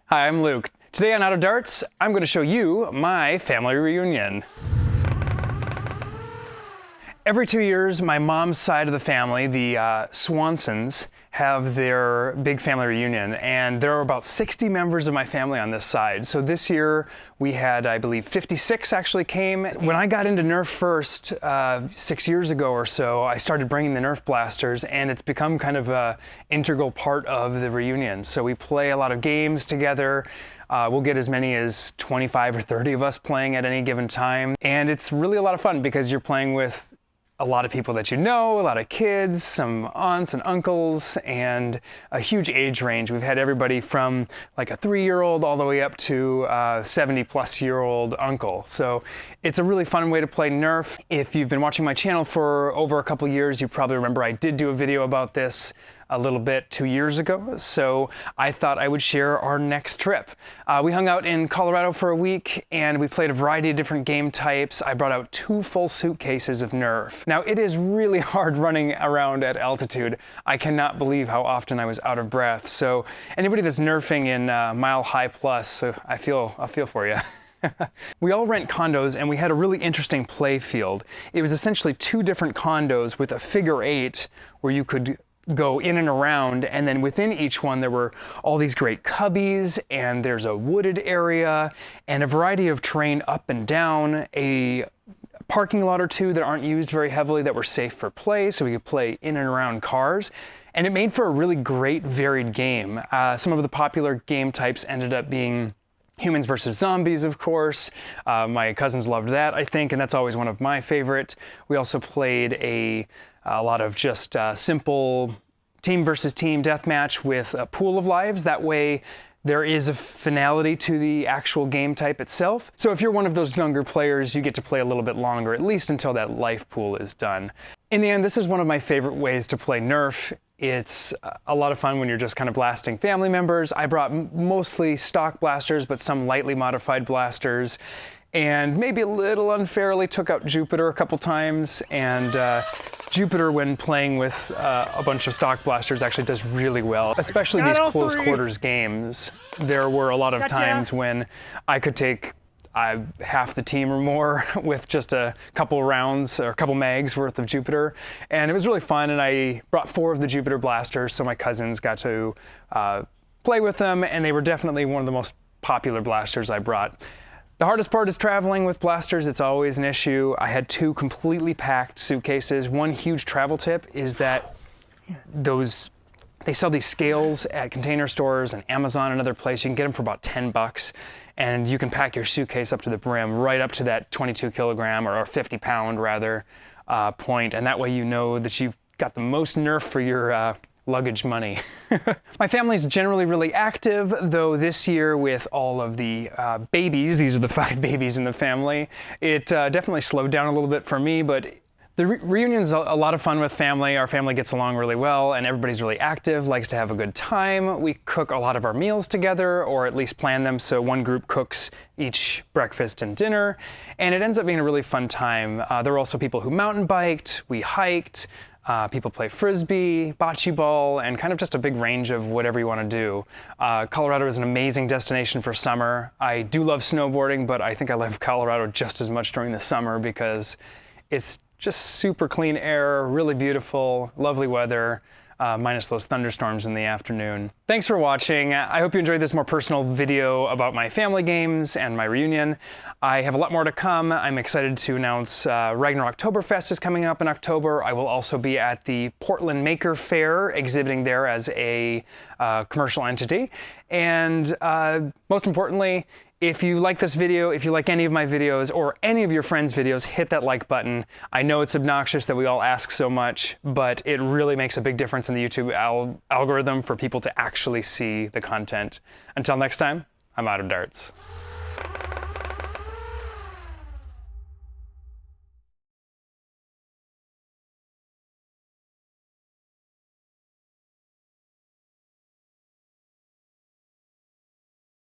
Hi, I'm Luke. Today on Out of Darts, I'm going to show you my family reunion. Every 2 years, my mom's side of the family, the Swansons, have their big family reunion, and there are about 60 members of my family on this side. So this year we had, I believe, 56 actually came. When I got into Nerf first, 6 years ago or so, I started bringing the Nerf blasters, and it's become kind of an integral part of the reunion. So we play a lot of games together. We'll get as many as 25 or 30 of us playing at any given time. And it's really a lot of fun because you're playing with a lot of people that you know, a lot of kids, some aunts and uncles, and a huge age range. We've had everybody from like a 3-year-old all the way up to a 70-plus-year-old uncle. So it's a really fun way to play Nerf. If you've been watching my channel for over a couple years, you probably remember I did do a video about this a little bit 2 years ago, so I thought I would share our next trip. We hung out in Colorado for a week, and we played a variety of different game types. I brought out 2 full suitcases of Nerf. Now, it is really hard running around at altitude. I cannot believe how often I was out of breath. So anybody that's Nerfing in Mile High Plus, so I feel for you. We all rent condos, and we had a really interesting play field. It was essentially 2 different condos with a figure 8 where you could go in and around, and then within each one there were all these great cubbies, and there's a wooded area and a variety of terrain up and down, a parking lot or 2 that aren't used very heavily that were safe for play, so we could play in and around cars. And it made for a really great varied game. Some of the popular game types ended up being humans versus zombies, of course. My cousins loved that, I think, and that's always one of my favorite. We also played a lot of just simple team versus team deathmatch with a pool of lives. That way there is a finality to the actual game type itself. So if you're one of those younger players, you get to play a little bit longer, at least until that life pool is done. In the end, this is one of my favorite ways to play Nerf. It's a lot of fun when you're just kind of blasting family members. I brought mostly stock blasters, but some lightly modified blasters, and maybe a little unfairly took out Jupiter a couple times. And Jupiter, when playing with a bunch of stock blasters, actually does really well, especially these close quarters games. There were a lot of times when I could take half the team or more with just a couple rounds or a couple mags worth of Jupiter, and it was really fun. And I brought 4 of the Jupiter blasters, so my cousins got to play with them, and they were definitely one of the most popular blasters I brought. The hardest part is traveling with blasters. It's always an issue. I had 2 completely packed suitcases. One huge travel tip is that they sell these scales at Container Stores and Amazon and other places. You can get them for about $10, and you can pack your suitcase up to the brim, right up to that 22 kilogram or 50 pound rather point, and that way you know that you've got the most Nerf for your luggage money. My family's generally really active, though this year with all of the babies, these are the 5 babies in the family, it definitely slowed down a little bit for me, but the reunion's a lot of fun with family. Our family gets along really well, and everybody's really active, likes to have a good time. We cook a lot of our meals together, or at least plan them, so one group cooks each breakfast and dinner, and it ends up being a really fun time. There were also people who mountain biked, we hiked, people play frisbee, bocce ball, and kind of just a big range of whatever you want to do. Colorado is an amazing destination for summer. I do love snowboarding, but I think I love Colorado just as much during the summer because it's just super clean air, really beautiful, lovely weather, minus those thunderstorms in the afternoon. Thanks for watching. I hope you enjoyed this more personal video about my family games and my reunion. I have a lot more to come. I'm excited to announce Ragnar Oktoberfest is coming up in October. I will also be at the Portland Maker Fair, exhibiting there as a commercial entity. And most importantly, if you like this video, if you like any of my videos or any of your friends' videos, hit that like button. I know it's obnoxious that we all ask so much, but it really makes a big difference in the YouTube algorithm for people to actually see the content. Until next time, I'm out of darts.